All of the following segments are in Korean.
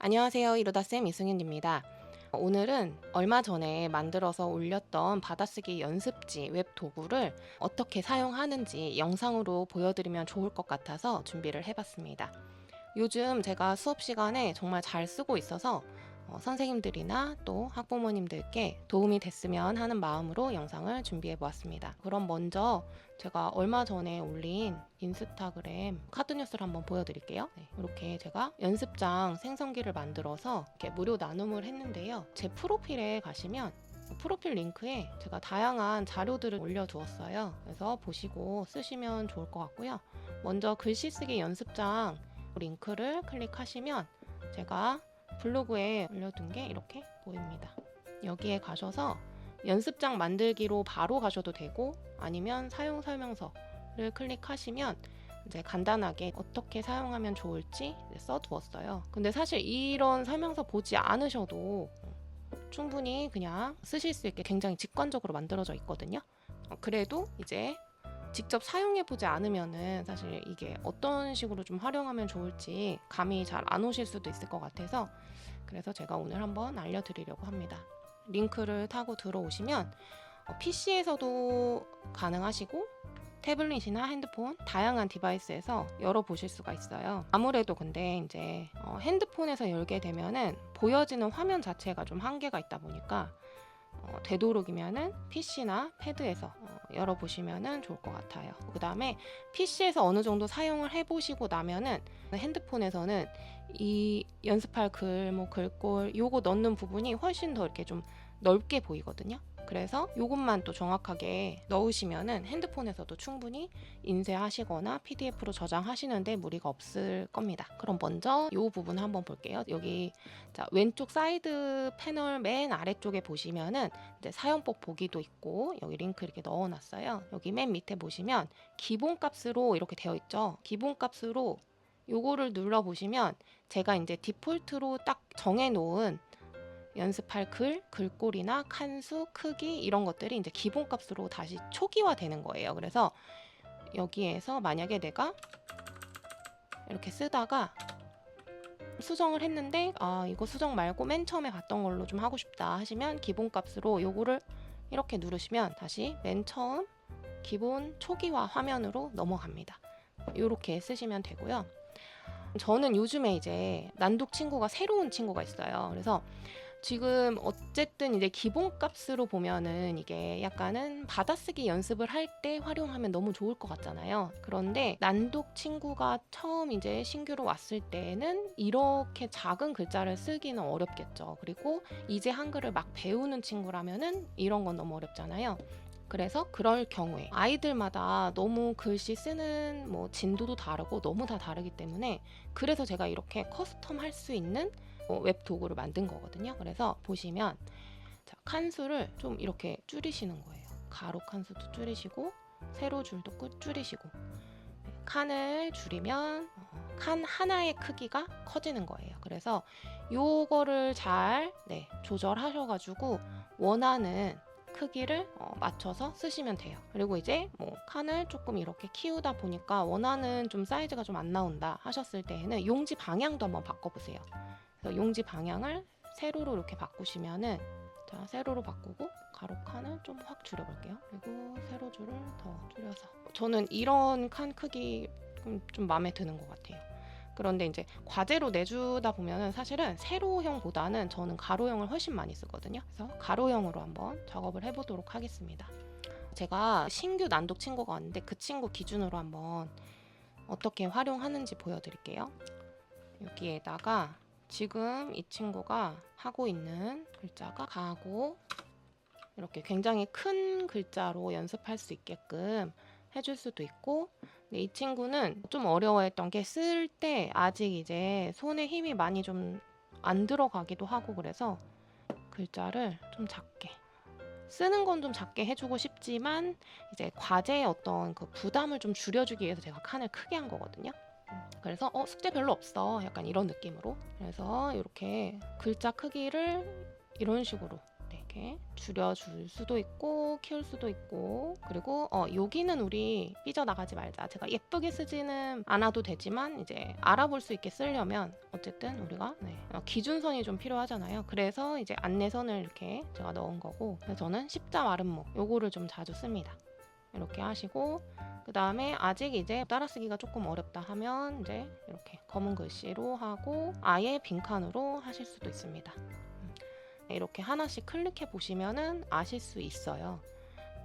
안녕하세요. 이로다쌤 이승윤입니다. 오늘은 얼마 전에 만들어서 올렸던 받아쓰기 연습지 웹 도구를 어떻게 사용하는지 영상으로 보여드리면 좋을 것 같아서 준비를 해봤습니다. 요즘 제가 수업 시간에 정말 잘 쓰고 있어서 선생님들이나 또 학부모님들께 도움이 됐으면 하는 마음으로 영상을 준비해 보았습니다. 그럼 먼저 제가 얼마 전에 올린 인스타그램 카드뉴스를 한번 보여드릴게요. 이렇게 제가 연습장 생성기를 만들어서 이렇게 무료 나눔을 했는데요. 제 프로필에 가시면 프로필 링크에 제가 다양한 자료들을 올려두었어요. 그래서 보시고 쓰시면 좋을 것 같고요. 먼저 글씨 쓰기 연습장 링크를 클릭하시면 제가 블로그에 올려둔 게 이렇게 보입니다. 여기에 가셔서 연습장 만들기로 바로 가셔도 되고 아니면 사용 설명서를 클릭하시면 이제 간단하게 어떻게 사용하면 좋을지 써두었어요. 근데 사실 이런 설명서 보지 않으셔도 충분히 그냥 쓰실 수 있게 굉장히 직관적으로 만들어져 있거든요. 그래도 이제 직접 사용해보지 않으면은 사실 이게 어떤 식으로 좀 활용하면 좋을지 감이 잘 안 오실 수도 있을 것 같아서 그래서 제가 오늘 한번 알려드리려고 합니다. 링크를 타고 들어오시면 PC에서도 가능하시고 태블릿이나 핸드폰 다양한 디바이스에서 열어보실 수가 있어요. 아무래도 근데 이제 핸드폰에서 열게 되면은 보여지는 화면 자체가 좀 한계가 있다 보니까 되도록이면은 PC나 패드에서 열어보시면 좋을 것 같아요. 그 다음에 PC에서 어느 정도 사용을 해보시고 나면은 핸드폰에서는 이 연습할 글, 글꼴 요거 넣는 부분이 훨씬 더 이렇게 좀 넓게 보이거든요. 그래서 이것만 또 정확하게 넣으시면은 핸드폰에서도 충분히 인쇄하시거나 PDF로 저장하시는데 무리가 없을 겁니다. 그럼 먼저 이 부분 한번 볼게요. 여기 자, 왼쪽 사이드 패널 맨 아래쪽에 보시면은 이제 사용법 보기도 있고 여기 링크 이렇게 넣어놨어요. 여기 맨 밑에 보시면 기본값으로 이렇게 되어 있죠. 기본값으로 요거를 눌러 보시면 제가 이제 디폴트로 딱 정해놓은 연습할 글, 글꼴이나 칸수, 크기 이런 것들이 이제 기본값으로 다시 초기화 되는 거예요. 그래서 여기에서 만약에 내가 이렇게 쓰다가 수정을 했는데 이거 수정 말고 맨 처음에 봤던 걸로 좀 하고 싶다 하시면 기본값으로 요거를 이렇게 누르시면 다시 맨 처음 기본 초기화 화면으로 넘어갑니다. 이렇게 쓰시면 되고요. 저는 요즘에 이제 난독 친구가 새로운 친구가 있어요. 그래서 지금 어쨌든 이제 기본값으로 보면은 이게 약간은 받아쓰기 연습을 할 때 활용하면 너무 좋을 것 같잖아요. 그런데 난독 친구가 처음 이제 신규로 왔을 때는 이렇게 작은 글자를 쓰기는 어렵겠죠. 그리고 이제 한글을 막 배우는 친구라면은 이런 건 너무 어렵잖아요. 그래서 그럴 경우에 아이들마다 너무 글씨 쓰는 진도도 다르고 너무 다 다르기 때문에 그래서 제가 이렇게 커스텀 할 수 있는 웹 도구를 만든 거거든요. 그래서 보시면 자, 칸수를 좀 이렇게 줄이시는 거예요. 가로 칸수도 줄이시고 세로 줄도 줄이시고 칸을 줄이면 칸 하나의 크기가 커지는 거예요. 그래서 요거를 잘 조절하셔가지고 원하는 크기를 맞춰서 쓰시면 돼요. 그리고 이제 칸을 조금 이렇게 키우다 보니까 원하는 좀 사이즈가 좀 안 나온다 하셨을 때에는 용지 방향도 한번 바꿔보세요. 그래서 용지 방향을 세로로 이렇게 바꾸시면은 자, 세로로 바꾸고 가로 칸을 좀 확 줄여볼게요. 그리고 세로 줄을 더 줄여서 저는 이런 칸 크기 좀 마음에 드는 것 같아요. 그런데 이제 과제로 내주다 보면은 사실은 세로형보다는 저는 가로형을 훨씬 많이 쓰거든요. 그래서 가로형으로 한번 작업을 해보도록 하겠습니다. 제가 신규 난독 친구가 왔는데 그 친구 기준으로 한번 어떻게 활용하는지 보여드릴게요. 여기에다가 지금 이 친구가 하고 있는 글자가 가고 이렇게 굉장히 큰 글자로 연습할 수 있게끔 해줄 수도 있고 근데 이 친구는 좀 어려워했던 게 쓸 때 아직 이제 손에 힘이 많이 좀 안 들어가기도 하고 그래서 글자를 좀 작게 쓰는 건 좀 작게 해주고 싶지만 이제 과제의 어떤 그 부담을 좀 줄여주기 위해서 제가 칸을 크게 한 거거든요. 그래서 숙제 별로 없어 약간 이런 느낌으로 그래서 이렇게 글자 크기를 이런 식으로 이렇게 줄여줄 수도 있고 키울 수도 있고, 그리고 여기는 우리 삐져나가지 말자. 제가 예쁘게 쓰지는 않아도 되지만 이제 알아볼 수 있게 쓰려면 어쨌든 우리가 기준선이 좀 필요하잖아요. 그래서 이제 안내선을 이렇게 제가 넣은 거고, 그래서 저는 십자 마름모 요거를 좀 자주 씁니다. 이렇게 하시고, 그 다음에 아직 이제 따라쓰기가 조금 어렵다 하면 이제 이렇게 검은 글씨로 하고 아예 빈칸으로 하실 수도 있습니다. 이렇게 하나씩 클릭해 보시면은 아실 수 있어요.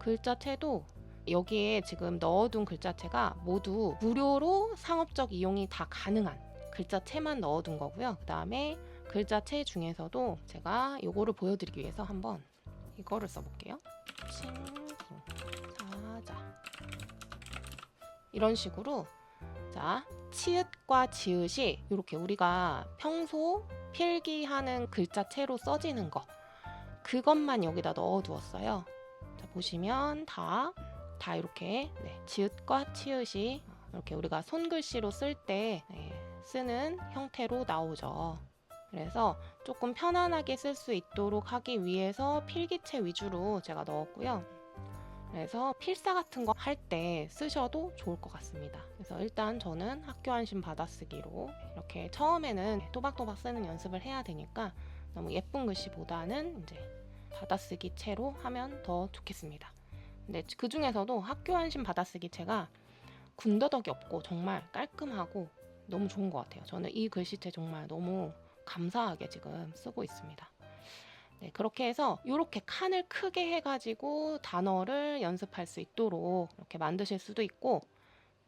글자체도 여기에 지금 넣어둔 글자체가 모두 무료로 상업적 이용이 다 가능한 글자체만 넣어둔 거고요. 그 다음에 글자체 중에서도 제가 요거를 보여드리기 위해서 한번 이거를 써볼게요. 친구, 사자. 이런 식으로, 자, 치읓과 지읒이 이렇게 우리가 평소 필기하는 글자체로 써지는 거, 그것만 여기다 넣어두었어요. 자, 보시면 다 이렇게 지읒과 치읓이 이렇게 우리가 손글씨로 쓸 때 쓰는 형태로 나오죠. 그래서 조금 편안하게 쓸 수 있도록 하기 위해서 필기체 위주로 제가 넣었고요. 그래서 필사 같은 거 할 때 쓰셔도 좋을 것 같습니다. 그래서 일단 저는 학교 안심 받아쓰기로 이렇게 처음에는 또박또박 쓰는 연습을 해야 되니까 너무 예쁜 글씨보다는 이제 받아쓰기 채로 하면 더 좋겠습니다. 근데 그 중에서도 학교 안심 받아쓰기 채가 군더더기 없고 정말 깔끔하고 너무 좋은 것 같아요. 저는 이 글씨체 정말 너무 감사하게 지금 쓰고 있습니다. 네, 그렇게 해서 이렇게 칸을 크게 해가지고 단어를 연습할 수 있도록 이렇게 만드실 수도 있고,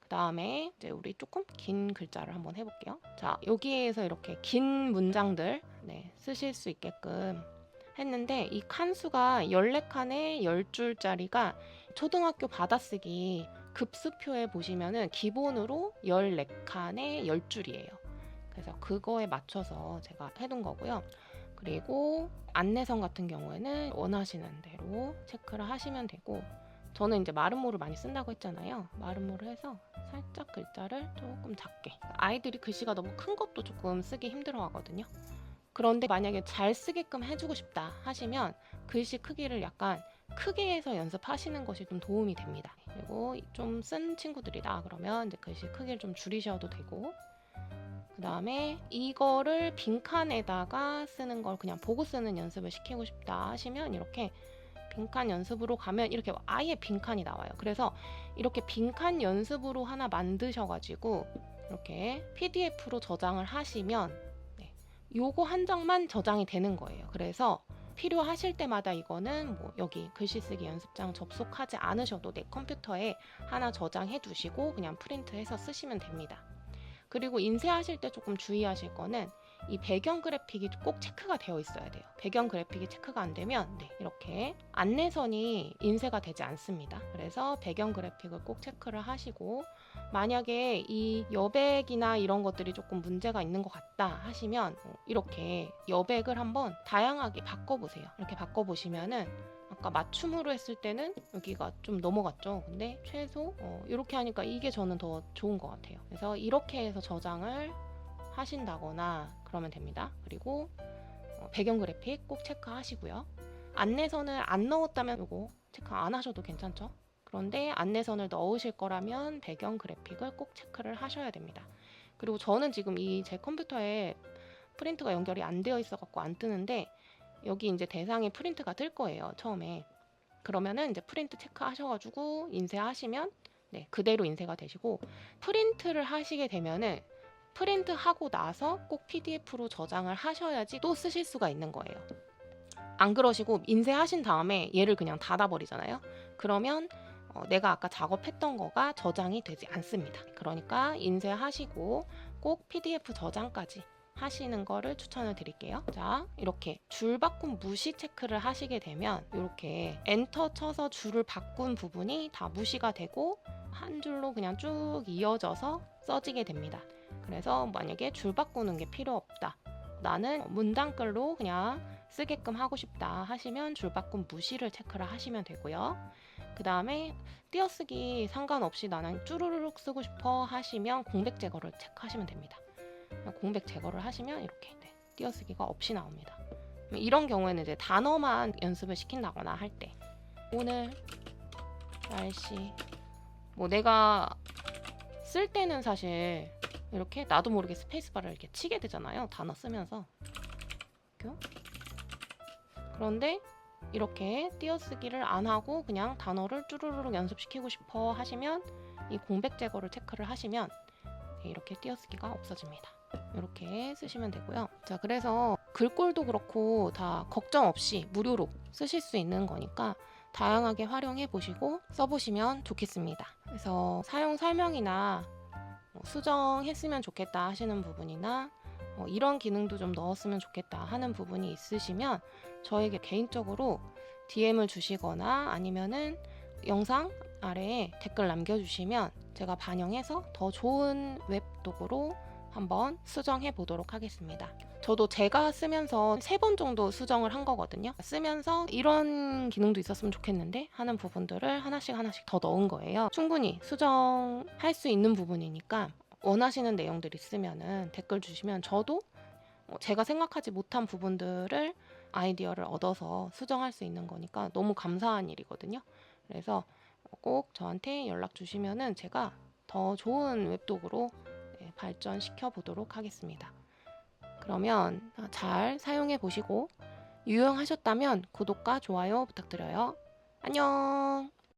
그 다음에 이제 우리 조금 긴 글자를 한번 해볼게요. 자, 여기에서 이렇게 긴 문장들 쓰실 수 있게끔 했는데, 이 칸수가 14칸에 10줄짜리가 초등학교 받아쓰기 급수표에 보시면은 기본으로 14칸에 10줄이에요. 그래서 그거에 맞춰서 제가 해둔 거고요. 그리고 안내선 같은 경우에는 원하시는 대로 체크를 하시면 되고, 저는 이제 마름모를 많이 쓴다고 했잖아요. 마름모를 해서 살짝 글자를 조금 작게. 아이들이 글씨가 너무 큰 것도 조금 쓰기 힘들어 하거든요. 그런데 만약에 잘 쓰게끔 해주고 싶다 하시면 글씨 크기를 약간 크게 해서 연습하시는 것이 좀 도움이 됩니다. 그리고 좀 쓴 친구들이다 그러면 이제 글씨 크기를 좀 줄이셔도 되고, 그 다음에 이거를 빈칸에다가 쓰는 걸 그냥 보고 쓰는 연습을 시키고 싶다 하시면 이렇게 빈칸 연습으로 가면 이렇게 아예 빈칸이 나와요. 그래서 이렇게 빈칸 연습으로 하나 만드셔가지고 이렇게 PDF로 저장을 하시면 요거 한 장만 저장이 되는 거예요. 그래서 필요하실 때마다 이거는 뭐 여기 글씨 쓰기 연습장 접속하지 않으셔도 내 컴퓨터에 하나 저장해 두시고 그냥 프린트해서 쓰시면 됩니다. 그리고 인쇄하실 때 조금 주의하실 거는 이 배경 그래픽이 꼭 체크가 되어 있어야 돼요. 배경 그래픽이 체크가 안 되면 이렇게 안내선이 인쇄가 되지 않습니다. 그래서 배경 그래픽을 꼭 체크를 하시고, 만약에 이 여백이나 이런 것들이 조금 문제가 있는 것 같다 하시면 이렇게 여백을 한번 다양하게 바꿔보세요. 이렇게 바꿔보시면은 아까 맞춤으로 했을 때는 여기가 좀 넘어갔죠. 근데 최소 이렇게 하니까 이게 저는 더 좋은 것 같아요. 그래서 이렇게 해서 저장을 하신다거나 그러면 됩니다. 그리고 배경 그래픽 꼭 체크하시고요. 안내선을 안 넣었다면 이거 체크 안 하셔도 괜찮죠. 그런데 안내선을 넣으실 거라면 배경 그래픽을 꼭 체크를 하셔야 됩니다. 그리고 저는 지금 이 제 컴퓨터에 프린트가 연결이 안 되어 있어 갖고 안 뜨는데, 여기 이제 대상에 프린트가 뜰 거예요, 처음에. 그러면은 이제 프린트 체크하셔가지고 인쇄하시면 그대로 인쇄가 되시고, 프린트를 하시게 되면은 프린트하고 나서 꼭 PDF로 저장을 하셔야지 또 쓰실 수가 있는 거예요. 안 그러시고 인쇄하신 다음에 얘를 그냥 닫아버리잖아요. 그러면 내가 아까 작업했던 거가 저장이 되지 않습니다. 그러니까 인쇄하시고 꼭 PDF 저장까지 하시는 거를 추천을 드릴게요. 자, 이렇게 줄 바꿈 무시 체크를 하시게 되면 이렇게 엔터 쳐서 줄을 바꾼 부분이 다 무시가 되고 한 줄로 그냥 쭉 이어져서 써지게 됩니다. 그래서 만약에 줄 바꾸는 게 필요 없다, 나는 문단글로 그냥 쓰게끔 하고 싶다 하시면 줄 바꿈 무시를 체크를 하시면 되고요. 그 다음에 띄어쓰기 상관없이 나는 쭈루루룩 쓰고 싶어 하시면 공백 제거를 체크하시면 됩니다. 공백 제거를 하시면 이렇게 띄어쓰기가 없이 나옵니다. 이런 경우에는 이제 단어만 연습을 시킨다거나 할 때, 오늘 날씨, 뭐 내가 쓸 때는 사실 이렇게 나도 모르게 스페이스바를 이렇게 치게 되잖아요. 단어 쓰면서. 그런데 이렇게 띄어쓰기를 안 하고 그냥 단어를 쭈루루룩 연습시키고 싶어 하시면 이 공백 제거를 체크를 하시면 이렇게 띄어쓰기가 없어집니다. 이렇게 쓰시면 되고요. 자, 그래서 글꼴도 그렇고 다 걱정 없이 무료로 쓰실 수 있는 거니까 다양하게 활용해 보시고 써보시면 좋겠습니다. 그래서 사용 설명이나 수정했으면 좋겠다 하시는 부분이나 이런 기능도 좀 넣었으면 좋겠다 하는 부분이 있으시면 저에게 개인적으로 DM을 주시거나 아니면은 영상 아래에 댓글 남겨주시면 제가 반영해서 더 좋은 웹 도구로 한번 수정해 보도록 하겠습니다. 저도 제가 쓰면서 3번 정도 수정을 한 거거든요. 쓰면서 이런 기능도 있었으면 좋겠는데 하는 부분들을 하나씩 더 넣은 거예요. 충분히 수정할 수 있는 부분이니까 원하시는 내용들 있으면은 댓글 주시면 저도 제가 생각하지 못한 부분들을 아이디어를 얻어서 수정할 수 있는 거니까 너무 감사한 일이거든요. 그래서 꼭 저한테 연락 주시면은 제가 더 좋은 웹도구로 발전시켜 보도록 하겠습니다. 그러면 잘 사용해 보시고 유용하셨다면 구독과 좋아요 부탁드려요. 안녕!